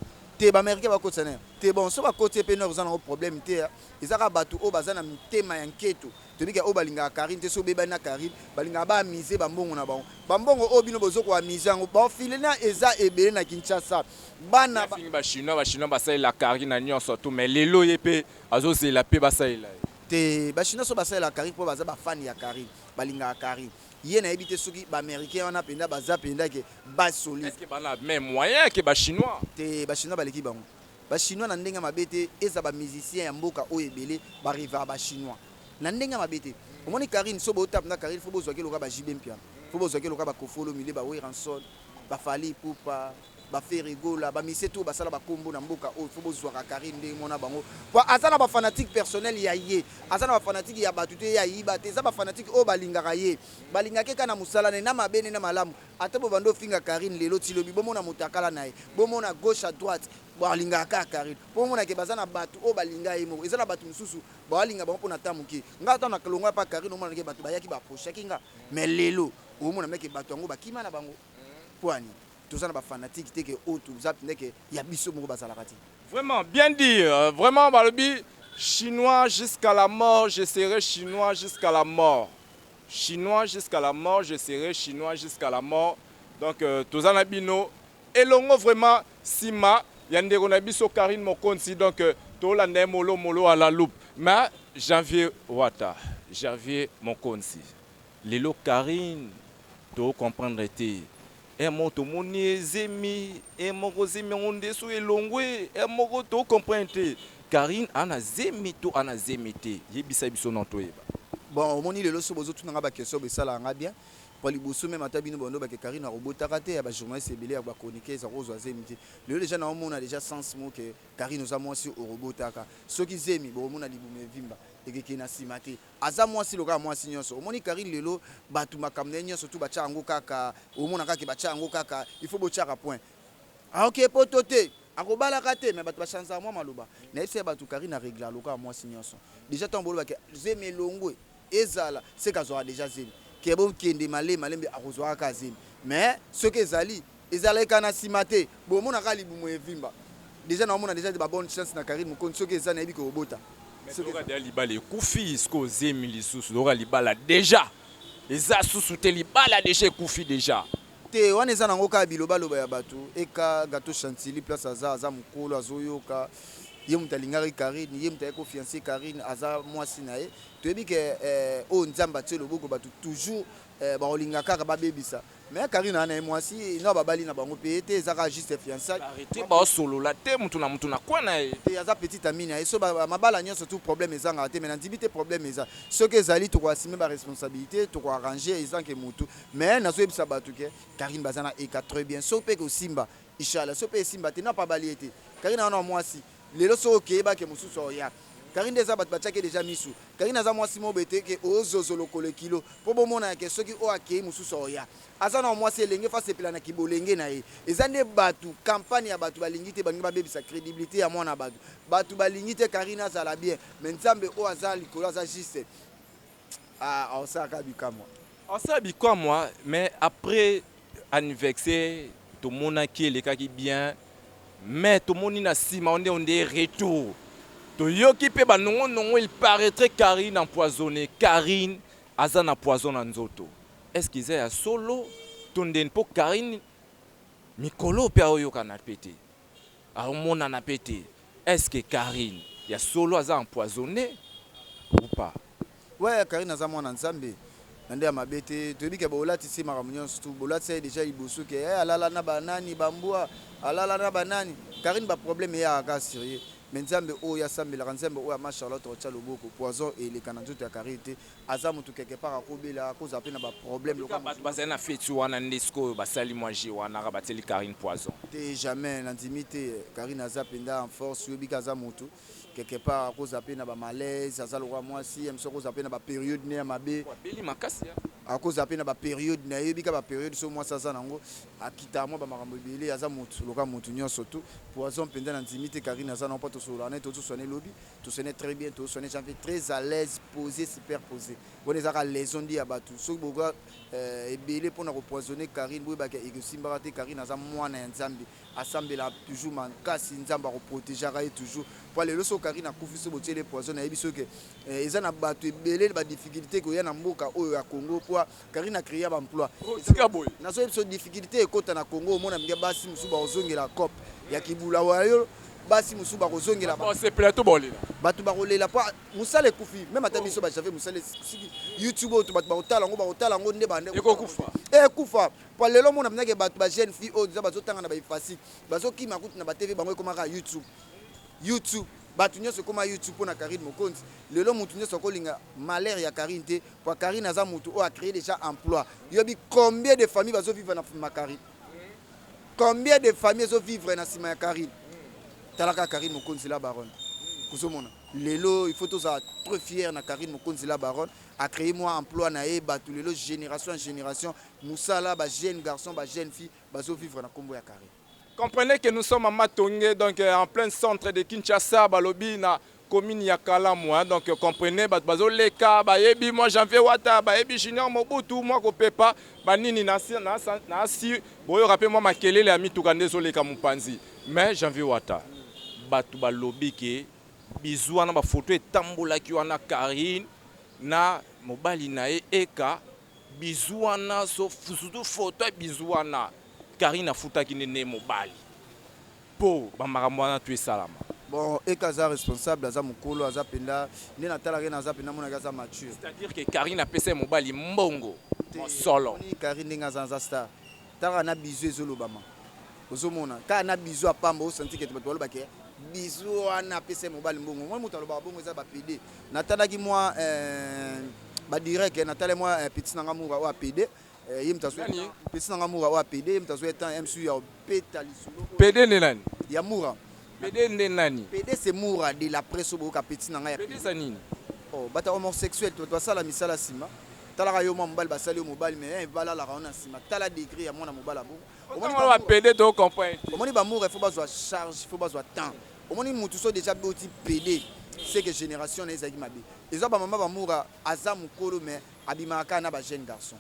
te baaméricain bakotisa na te bon so bakoti mpe nor eza nango problème te ezaka bato oyo baza na mitema ya nketo tobiki oyo balingaka Karine te so obebani na Karine balingaka baamize bambongo na bango bambongo oyo bino bozokoamize yango bafile na eza ebele na Kinshasa bana bachinois basalela Karine na nyonso tu mais lelo ye mpe azozela mpe basalela te bachinois so basalela Karine mpo baza bafani ya Karine balingaka Karine ye nayebi te soki baaméricain wana mpenza baza mpenza ke basoli est-ce que bana même moyen ke bachinois te bachinois baleki bango bachinois na ndenge mabe te eza bamusicien ya mboka oyo ebele barivaka bachinois na ndenge mabe te omoni Karine so botape na Karine fo bozwaki loka bajibe mpiano fo bozwaki loka bakofolo mile baweranson bafali ipupa baferigola bamise to basala bakombo na mboka oyo fo bozwaka Karine ndenge mona bango po aza na bafanatique personnel ya ye aza na bafanatique ya bato te ya yiba te eza bafanatique oyo balingaka ye balingaki kaka na mosala na mabene na malamu ata bo bando finga Karine lelo tilobi bomona motakala na ye bomona gauche à droite balingaka Karine bomona ke baza na bato oyo balinga ye moko eza na bato mosusu balinga bango mpona ta moke nga ata na kalongo pa Karine omona ke bato bayaki baprochaki nga mais lelo omona meke bato yango bakima na bango poani toza na bafanatique te ke oyo toza mpende ke ya biso moko bazalaka te vraiment bien dit vraiment balobi chinois jusqu'à la mort je serai chinois jusqu'à la mort chinois jusqu'à la mort je serai chinois jusqu'à la mort donc toza na bino elongo vraiment sima ya ndeko na biso Karine Mokonzi donc tolanda ye molo à la loupe mais Janvier Wata Janvier Mokonzi lelo Karine to comprendre te moko moni ezemi moko zemi onde so elongwe moko to comprendre te Karine ana zemi to ana zemi te yebisa biso non to yeba bon omoni lelo so bozotunanga bakestion besala nga bien po liboso meme ata bino bondo bake Karine arobotaka te ya bajournaliste ebele ya bachroniqueur eza kozwa zemi te lelo déjà na omona déjà sens mo ke Karine oza mwasi orobotaka soki zemi bomona libumu evimba ekeke na nsima te aza mwasi lokola mwasi nyonso omoni Karine lelo bato makambo na ye nyonso tu batya yango kaka omona kaka batya yango kaka il faut botyaka point aoke poto te akobalaka te mais bato bachanzaka mwa maloba nayebisa ya bato Karine aregla lokola mwasi nyonso déjà ntango bolobake zemi elongwe ezala seke azwaka déjà zemi ke bokende malembe akozwaka kaka zemi mais soki ezalaki kaka na nsima te bomonaka libumu evimba déjà naomona déjà babonne chance na Karine Mokonzi soki eza nayebi kobota soki libala ekufi siko zemi lisusu loka libala déjà eza susu te libala déjà ekufi déjà te wana eza nango kaka bilobaloba ya bato eka gato chantilly place aza mokolo azoyoka ye moto alingaki Karine ye moto ayeki kofiance Karine aza mwasi na ye toyebi ke oyo nzambe atie loboko bato toujours bakolinga kaka babebisa mais Karine ana ye mwasi no babali na bango mpe te eza kaka juste fiançailles te baosolola te mutu na kwa na ye te aza petit ami na ye so mabala nyonso tu problème ezangaka te mais nandimi te problème eza soki ezali tokoasime baresponsabilité tokoarrange ezanke motu mais nazoyebisa bato ke Karine baza na eka très bien so mpe kosimba inchallah so mpe esimba te na pabali ye te Karine ana mwasi lelo so okeyebake mosusu oya Karine eza bato batiaki déjà misu Karine aza mwasi mobe te ke ozozo lokolo kilo mpo bomona ke soki oyo akei mosusu oya aza na mwasi elenge fa sepela na kibolenge na ye eza nde bato campagne ya bato balingi te balingi babebisa crédibilité ya mwana bato balingi te Karine azala bien mais nzambe oyo aza likolo aza juste aosalaka bikamwa mais après anniversaire tomonaki elekaki bien mais tomoni na nsima onde retour toyoki mpe banongonongo il paraîtrait Karine empoisonné Karine aza na poison na nzoto est-ce que eza ya solo to ndeni mpo Karine mikolo mpe aoyokana mpe te aomonana mpe te est-ce que Karine ya solo aza empoisonné ou pas ouais Karine aza mwana nzambe na nde ya mabe te toyebi ke bolatisi makambo nyonso tu bolatisa ye déjà liboso ke alala na banani bambwa alala na banani Karine baproblème eyaka kaka sérieux mais nzambe oyo asambelaka nzambe oyo ama Charlotte otya loboko poison eleka na nzoto ya Karine te aza motu quelque part akobela akozala mpe na baproblème bato bazali na feti wana nde sikoyo basali mwa je wana batieli Karine poison te jamais nandimi te Karine aza mpenza en force oyebika aza motu quelque part akozala mpe na bamalaise aza lokola mwasi mosu akozala mpe na bapériode ne ya mabe abeli makasi à cause à peine ba période na yebi ka ba période so moi ça nango akita moi ba makambo ebele aza motu loka motu nyonso tout poison pendant intimité Karine aza non pas to so là to sonner lobby to sonner très bien to sonner j'en très à l'aise posé super posé bon les aka les on dit abatu so boga ebele pour na repoisonner Karine boy ba ke simba te Karine aza mwana ya nzambe assemble toujours mankasi nzamba ko protéger ra toujours pour les loso Karine akufi so botie les poison na yebiso ke ezana batu ebele ba difficulté ko ya na mboka oyo ya Congo pour Karine a créé un emploi nazo yebiso difficulté ekota na Congo mona minga basi musuba ozongela cop ya kibula wayo basi musuba kozongela ba c'est plateau bolela batu ba kolela pa musale kufi même ata biso ba javé musale YouTube to batu ba otala ngo nde bande ekokufa ekufa pa lelo mona minga batu ba jeune fille o bazo tanga na ba ifasi bazo kima kutu na ba TV bango komaka YouTube batu nyonso koma YouTube pour na Karine Mokonzi lelo mutu nyonso kolinga malheur ya Karine te pour Karine aza mutu o a créé déjà emploi yobi combien de familles bazo vivre na Karine combien de familles bazo vivre na sima ya Karine talaka Karine Mokonzi la baronne kusomona lelo il faut tous être trop fier na Karine Mokonzi la baronne a créé moi emploi na e batu lelo génération en génération musala ba jeune garçon ba jeune fille bazo vivre na kombo ya Karine. Comprenez que nous sommes à Matongé, donc en plein centre de Kinshasa, Balobi, na commune Yakalamwa. Donc comprenez, bazo leka, bayebi, moi Janvier Wata, bayebi Junior Mobutu, moi Kopepa, banini nasi, boyo rappelez moi makele les amis tukande zo leka mupanzi. Mais Janvier Wata, batu balobi ke bizouana ba photo etambola ki wana Karine na mobali na eka bizouana so fusudu photo bizouana. Karine a fouta qui n'est mobile. Po bamaramwana tu es salama. Bon, ekaza responsable aza mukolo aza penda ni natala ke naza penda mona kaza mature. C'est-à-dire que Karine a pese mobile mbongo solo. Ni Karine ngaza star. Tara na bizu ezolobama. Ozomona ka na bizu apamba o senti ke to ba ke bizu ana pese mobile mbongo. Moi mutu aloba bongo eza ba PD. Natala ki moi ba direct natala moi petit nanga mura o PD. Il m'a souhaité petit ngamura wa PD m'a souhaité MSU ya peta lisulo PD ne nani ya mura PD ne nani PD c'est mura de la presse boka petit nanga ya PD ça nini oh bata homosexuel to sala misala sima tala ka yo mobile basali yo mobile mais vala la raona sima tala degré ya mona mobile abo omoni ba PD to comprendre omoni ba mura il faut besoin charge il faut besoin temps omoni mutu so déjà boti PD c'est que génération na ezaki mabe ezo ba mama ba mura aza mukolo mais abimaka na ba jeune garçon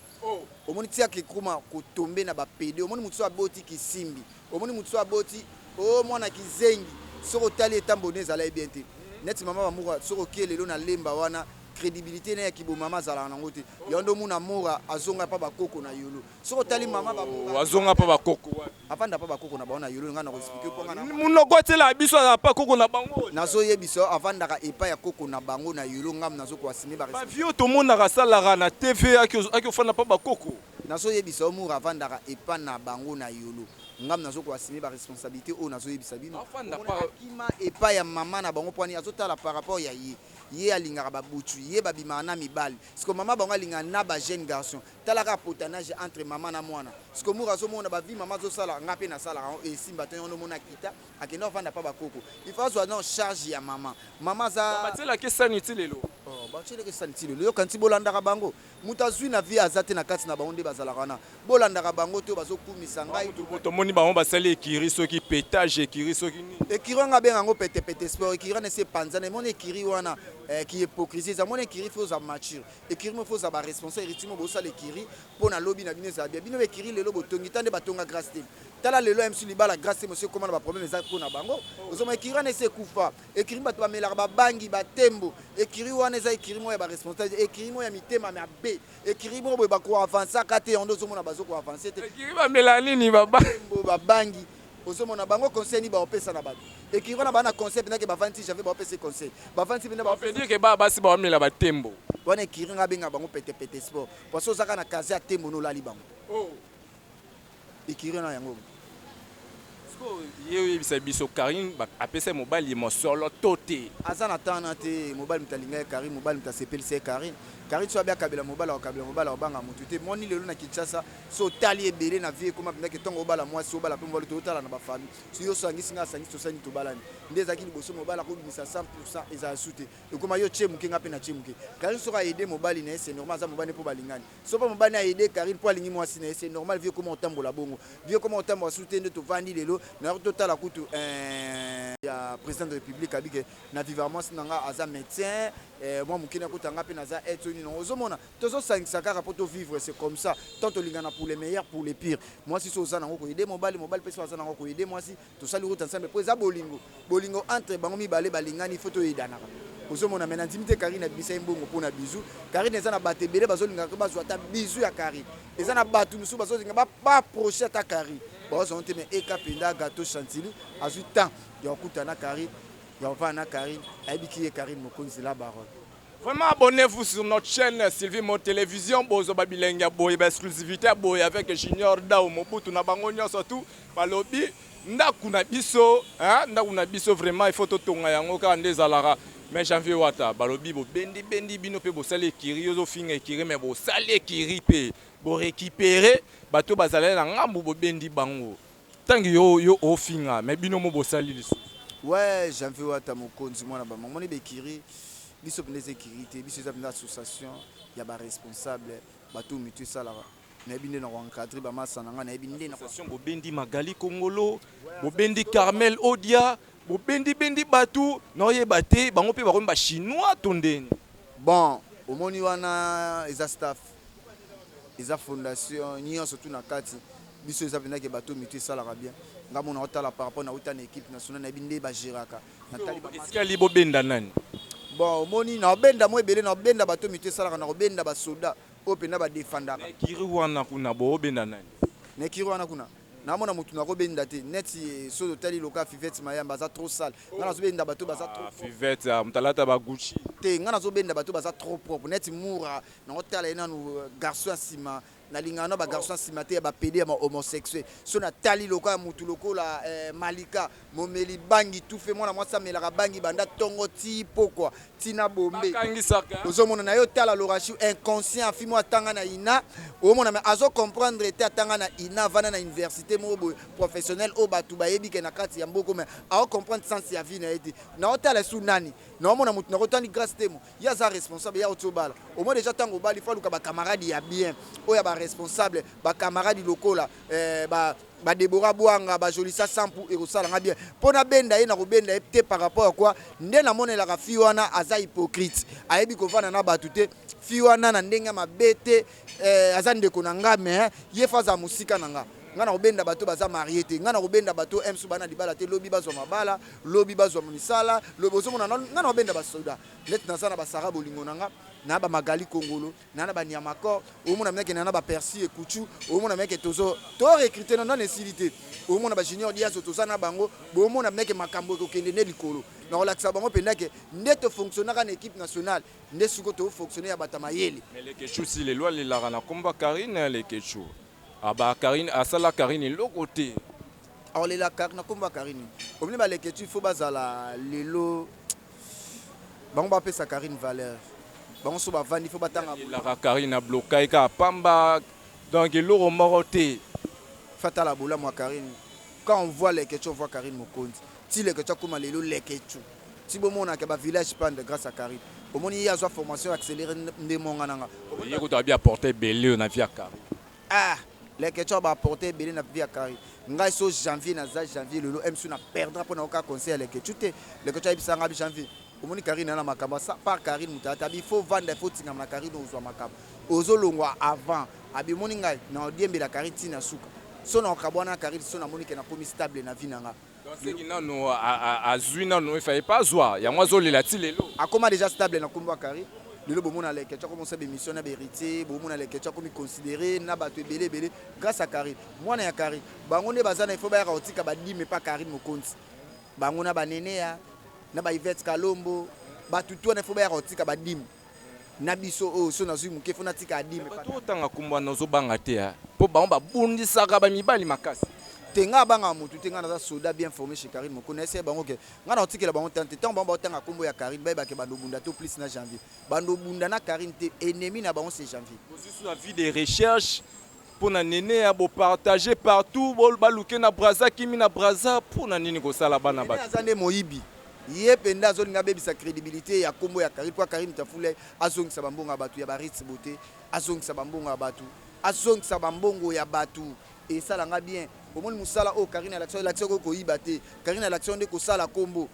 omoni tia ke kuma ko tomber na ba PD omoni mutu aboti kisimbi omoni mutu aboti o mwana kizengi soko tali etamboneza la bien te neti mama ba mura soko kielelo na lemba wana crédibilité na ki bo mama zala na ngote yondo muna mura azonga pa bakoko na yolo soko tali mama ba mura azonga pa bakoko afanda pa bakoko na baona yolo ngana ko expliquer ko ngana munoko tela biso pa koko na bango nazo yebiso afanda ka epa ya koko na bango na yolo ngam nazo ko asime ba vieux to mona ka sala na TV aki ofanda pa bakoko nazo yebiso mura afanda ka epa na bango na yolo ngam nazo ko asime ba responsabilité o nazo yebisa bino afanda pa kima epa ya mama na bango poni azotala par rapport ya ye alingaka babutu ye babima na mibali siko mama bango alinga na ba jeune garçon talaka potanage entre mama na mwana siko mura zo mona ba vie mama zo sala ngape na sala e simba to yono mona kita akenda vanda pa bakoko il faut soit non charge ya mama za batela ke saniti lelo oh batela ke saniti lelo yo kanti bolandaka bango mutazwi na vie azate na kati na bango nde bazala kana bolandaka bango to bazokumisa ngai to moni bango basali ekiri soki pétage ekiri soki ni ekiri nga benga ngo pete sport ekiri ne se panzana mona ekiri wana qui hypocrisie ça mon écrit faut ça mature écrit faut ça ba responsable rythme bo ça l'écrit pour na lobby na bino ça bien bino écrit le lobo tongi tande batonga grâce tala lelo MC libala grâce monsieur comment ba problème ça ko na bango ozoma écrit ne se kufa écrit ba to mela ba bangi ba tembo écrit wana za écrit mo ya ba responsable écrit mo ya mitema mais be écrit mo ba ko avancer kate ondo zo mona bazo ko avancer écrit ba melani ni ba bangi ozomona bango conseil ni ba opesa na bato ekirona bana conseil pendant que bavanti j'avais ba opesa conseil bavanti pendant ba peut dire que ba basi ba mela ba tembo wana ekiringa benga bango pete sport parce que zaka na kazi ya tembo no lali bango oh ekirona yango Ye biso Karine apesa mobali mo solo toté. Azana tana te mobali mtalinga Karine mobali mtasepelisa Karine. Karine so abia kabela mobala banga mutu te. Moni lelo na Kinshasa so tali ebele na vie koma pinda ke tongo obala mwasi obala pe mobali totala na ba famille. So yo sangisi nga sangisi to sani to balani. Ndeza kini boso mobala ko bimisa 100% eza sute. Ekoma yo chemuke nga pe na chemuke. Karine so ka aider mobali na c'est normal za mobali po balingani. So pa mobali na aider Karine po alingi mwasi na c'est normal vie koma otambola bongo. Vie koma otambola sute ndo to vandi lelo na totala kutu ya président de la République abike na vivement nanga aza médecin moi mukina kutanga pe naza être ni non ozomona tozo 5 sakara pour vivre c'est comme ça tant lingana pour les meilleurs pour les pires moi si so zana ko aider mobile pesa zana ko aider moi si to sali route ensemble pour za bolingo entre bango mibale balingani photo idana ozomona mena intimité Karine bisa mbongo pona bizu Karine ezana batebele bazolinga ko bazwa ta bizu ya Karine ezana batu musu bazolinga ba proche ta Karine bozo onte me ekapenda gâteau chantilly azu temps ya kutana Karine ya vana Karine abiki Karine mokonzi la baronne. Vraiment abonnez-vous sur notre chaîne Sylvie Mo Télévision bozo babilenga boy ba exclusivité boy avec Junior Dao Mobutu na bango nyonso tout balobi ndaku na biso vraiment il faut totonga yango ka ndezalara mais janvier wata balobi bo bendi bino pe bo sale kiri yozo finga kiri mais bo sale kiri pe bo récupérer bato bazala na ngambu bo bendi bango tangi yo ofinga mais bino mo bo sali lisu. Ouais, janvier wata mokonzi mwana ba moni be kiri biso pende sécurité biso za pende association ya ba responsable bato mitu salara na binde na encadrer ba masana nga na binde na association bo bendi Magali Kongolo bo bendi Carmel Odia bo bendi bato no yebate bango pe ba ba chinois tondeni. Bon omoni wana eza staff eza fondation nyo surtout na kati biso eza pende ke bato mitu salara bien ngamo na otala par rapport na uta na équipe nationale na binde ba giraka na taliba est-ce que libo benda nani. Bon moni na benda mo ebele na benda bato mitu salara na benda ba soda openda ba défendaka kiri wana kuna bo benda nani ne kiri wana kuna na mona mutu na ko benda te net so de tali loka Fivette Mayamba za trop sale ngana zo benda bato baza trop Fivette mtalata ba Gucci te ngana zo benda bato baza trop propre net mura na otala ina no garçon asima na lingana ba garçon asima te ba pédé ma homosexuel so na tali loka mutu lokola Malika momeli bangi tout fait mona moi ça melaka bangi banda tongo ti pokwa tina bombe ozomona na yo tala lorachi inconscient afimo atanga na ina omona mais azo comprendre te atanga na ina vana na université mo professionnel o batu bayebi ke na kati ya mboko mais a comprendre sens ya vie na ete na otala su nani na omona mutu na kotani grâce temo ya za responsable ya otobala au moins déjà tango bali fa luka ba camarade ya bien o ya ba responsable ba camarade lokola ba Deborah Bouanga ba Jolisa Sampu et Rosala nga bien pona benda ye na ko benda te par rapport à quoi nde na monela ka fi wana aza hypocrite ayebi ko vana na batu te fi wana na ndenga mabete aza ndeko na nga mais ye faza musika na nga ngana ko benda bato baza marié te ngana ko benda bato emsu bana libala te lobi bazwa mabala lobi bazwa misala lobi ozomona ngana ko benda basoda net na sana ba Sara bolingo nanga na ba Magali Kongolo na ba Niamakor omona meke na ba Percy Ekuchu omona meke tozo to recruter na nécessité omona ba Junior Diaz toza na bango omona meke makambo ko kende ne likolo na relaxa bango pendake ndeto fonctionnaire na équipe nationale nde suko to fonctionner ya batamayeli mais les Kechu si les lois les la na combat Karine les Kechu aba Karine asala Karine lokote alors les la Karine na combat Karine omni ba les Kechu faut bazala lelo bango ba pesa Karine valeur bango so ba vandi faut batanga la Karine bloqué ka pamba donc l'euro moroté fatala bola moi Karine quand on voit les Kechu on voit Karine Mokonzi ti les Kechu comme lelo les Kechu ti bomona ke ba village pande grâce à Karine omoni ya zo formation accélérée ndemonga nanga yeko to bien apporter belé na via Karine ah les Kechu ba apporter belé na via Karine ngai so janvier na za janvier lelo emsu na perdra pour na ka conseil les Kechu te les Kechu ibisanga bi janvier omoni Karine na makamba ça par Karine mutata bi faut vendre faut tinga na Karine ozwa makamba ozolongwa avant abi moni ngai na odiembe la Karine tina suka so na okabwana Karine so na moni ke na komi stable na vie nanga donc c'est qui non azwina non il fallait pas zwa ya moi zoli la ti lelo akoma déjà stable na komba Karine lelo bomona les Kechu commencer be mission na héritier bomona les Kechu comme considérer na bato belé grâce à Karine mwana ya Karine bango ne bazana il faut ba ya otika ba dime pas Karine Mokonzi bango na ba nene ya na ba Yvette Kalombo bato to na il faut ba ya otika ba dime na biso o so na zui muke fona tika dime pas to tanga kumba nozo banga te po bango ba bundisaka ba mibali makasi tenga banga mutu tenga na soda bien formé chez Karine Moko na essayer bango ke nga na tikela bango tante tant bango tanga kombo ya Karine ba ke bando bunda to plus na janvier bando bunda na Karine te ennemi na bango c'est janvier position la vie des recherches pour na nene ya bo partager partout bol baluke na braza kimi na braza pour na nini ko sala bana ba azande moyibi ye penda azolinga bebisa crédibilité ya kombo ya Karine kwa Karine tafule azongisa bambongo batu ya baritz beauté azongisa bambongo ya batu azongisa bambongo ya batu et ça l'a bien au moins musala o Karine l'action ko yibate Karine l'action de ko sala combo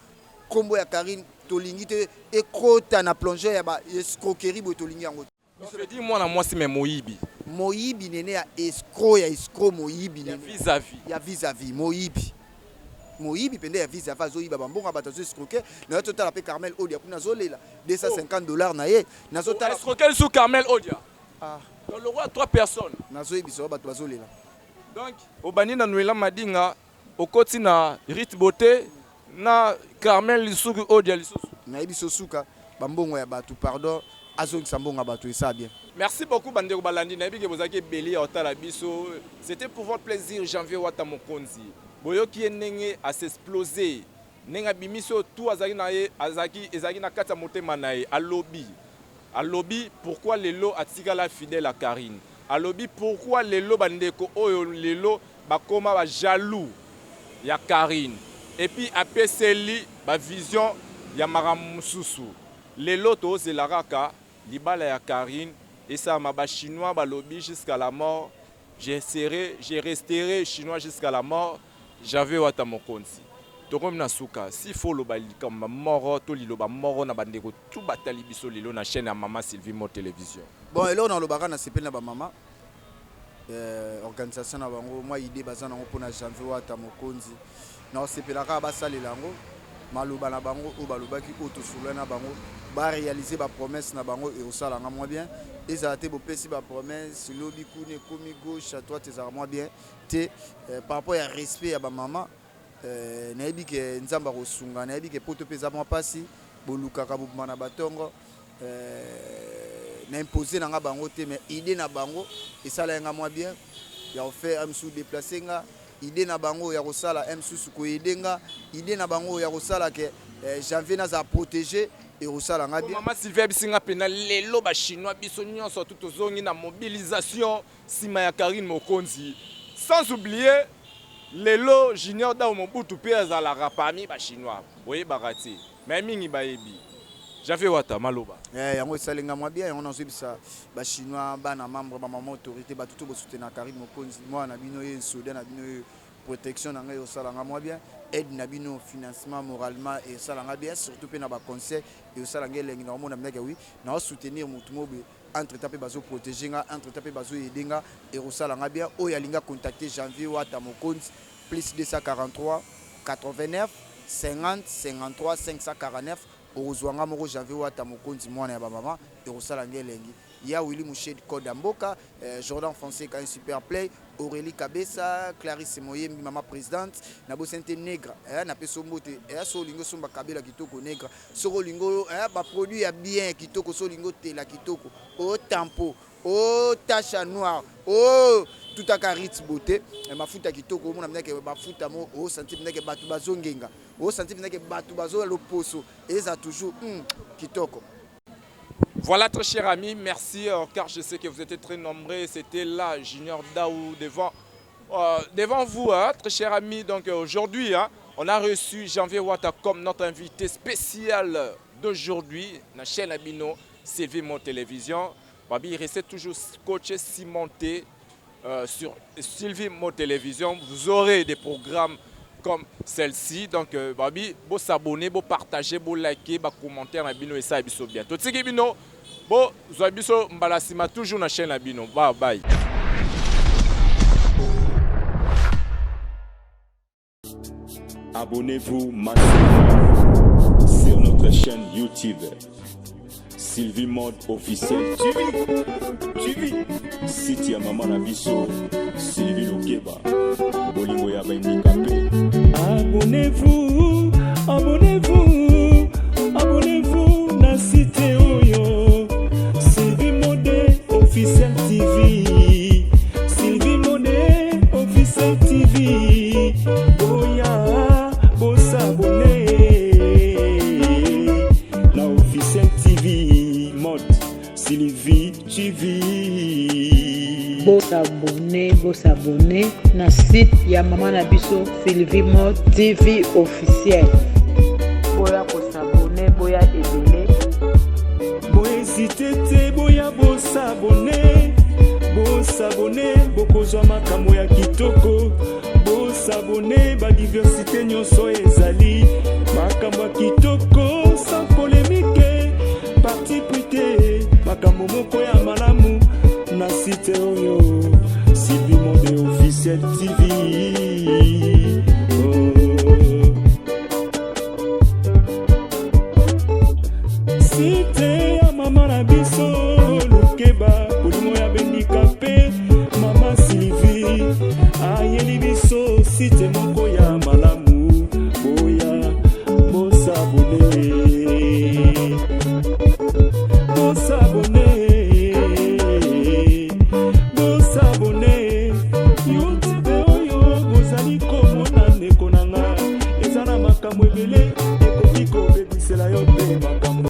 ya Karine tolingi te e kota na plongeur ya ba escroquerie bo tolingi yango je veux dire moi na moi c'est même moyibi nene ya escroc moyibi nene ya vis-à-vis moyibi pende ya vis-à-vis azoyiba bambonga bato zo escroquer na to tala pe Carmel Odia kuna zolela $250 na ye na zo tala escroquer sous Carmel Odia dans le roi 3 personnes na zo yibiso bato bazolela. Donc, au bani na Noëlla Madinga, au côté na Rit Beauté, na Carmel Lissugu Odia Lissugu. Na ibiso suka, bambongo ya batu, pardon, azong sambonga batu, et ça bien. Merci beaucoup Bandeko Balandi, na ibi ke bozaki beli ya otala biso. C'était pour votre plaisir, Janvier Wata Mokonzi. Boyo ki nenge a s'exploser. Nenga bimiso tout azaki na ye, azaki na kata motema na ye, à lobby, pourquoi les lots atikala fidèle à Karine? Alobi pourquoi les lots bandeko oyo les lots bakoma ba jaloux ya Karine et puis apeseli ba vision ya maramususu les lots to zelaraka libala ya Karine et ça ma ba chinois ba lobby jusqu'à la mort j'ai resterai chinois jusqu'à la mort j'avais Wata Mokonzi tokom na suka si faut lo ba likamba moro to liloba moro na bandeko tout batali biso lelo na chaîne ya Mama Sylvie Mo télévision. Bon et là on a le baga na sepel na ba mama organisation na bango moi idée bazana ngo pona Janvier Wata Mokonzi na sepelaka ba salela ngo maloba na bango o balobaki o to sulwa na bango ba réaliser ba promesse na bango et osala nga moi bien ezala te bo pesi ba promesse lobi kune komi gauche à droite ezala moi bien te par rapport à respect ya ba mama nayebi ke nzamba kosunga nayebi ke poto peza mwa pasi bolukaka bobuma na batongo na imposer na nga bango te mais idée na bango esala nga mwa bien ya faire amsu déplacer nga idée na bango ya kosala amsu ko edenga idée na bango ya kosala ke Janvier na za protéger et kosala nga bien Mama Sylvie bisinga pena lelo ba chinois biso nyonso tout ozongi na mobilisation sima ya Karine Mokonzi sans oublier lelo junior da Mobutu pe azalaka parmi ba chinois boye barati mais mingi bayebi Janvier Wata maloba yango esalenga mwa bien yango nazobisa ba chinois bana membre ba mama autorité ba tutu bo soutenir Karine Mokonzi moi na bino ye soda na bino protection na ngai osalanga mwa bien aide na bino financement moralement et osalanga bien surtout pe na ba conseil et osalanga elengi na omona mnaka oui na soutenir mutu mobe entre temps pe bazo protéger nga entre temps pe bazo aider nga et osalanga bien o yalinga contacter Janvier Wata Mokonzi plus 243 89 50 53 549 Ozwanga moko Janvier Wata Mokonzi mwana ya mama et osala ngelengi ya Willy Mouched Koda Mboka Jordan Fonseca un super play Aurélie Kabesa Clarisse Moyembi mama présidente na Bosente Nègre na peso mbote so lingo somba kabela kitoko Nègre so lingo ba produit ya bien kitoko so lingo tela kitoko au tempo au tache noire au tout à Ritz beauté mafuta kitoko mona mneke mafuta mo au sentiment mneke batu bazongenga au sentiment mneke batu bazo loposo et ça toujours kitoko. Voilà très chers amis, merci car je sais que vous êtes très nombreux. C'était là Junior Daou devant vous, très chers amis. Donc aujourd'hui, on a reçu Janvier Wata comme notre invité spécial d'aujourd'hui, la chaîne Abino Sylvie Mo télévision. Babi, restez toujours coaché, cimenté sur Sylvie Mo télévision. Vous aurez des programmes comme celle-ci. Donc, Babi, vous s'abonner, vous partager, vous liker, vous commenter na bino et ça biso bien. Tout ce qui bino, bon, vous avez biso mbalasima toujours na chaîne Abino. Bye bye. Abonnez-vous massivement sur notre chaîne YouTube Sylvie Mode officiel TV. Site ya Mama na biso Sylvie Lokeba bolingo ya bandikape. Abonnez-vous, abonnez-vous, abonnez-vous na site oyo Sylvie Mode officiel TV. Sylvie Mode officiel TV. Sylvie TV. Bosabone na site ya Maman na biso Sylvie Mode TV officiel. Boya kosabone, boya ebele. Boya hésité te, boya bosabone. Bosabone, bokozwa makambo ya kitoko. Bosabone, ba diversité nyonso ezali. Makambo ya kitoko, sans polémique. Parti prité, makambo moko ya malamu. Na site oyo, Sylvie Mode officiel TV. Site ya Maman na biso Lukeba, Polimo ya Bendikape, Mama Sylvie ayeli biso site moko ya malamu. Boya bosabone, bosabone, bosabone. YouTube oyo bozali komona ndeko nanga ezana makambo ebele ekoki kobebisela yo pe makambo.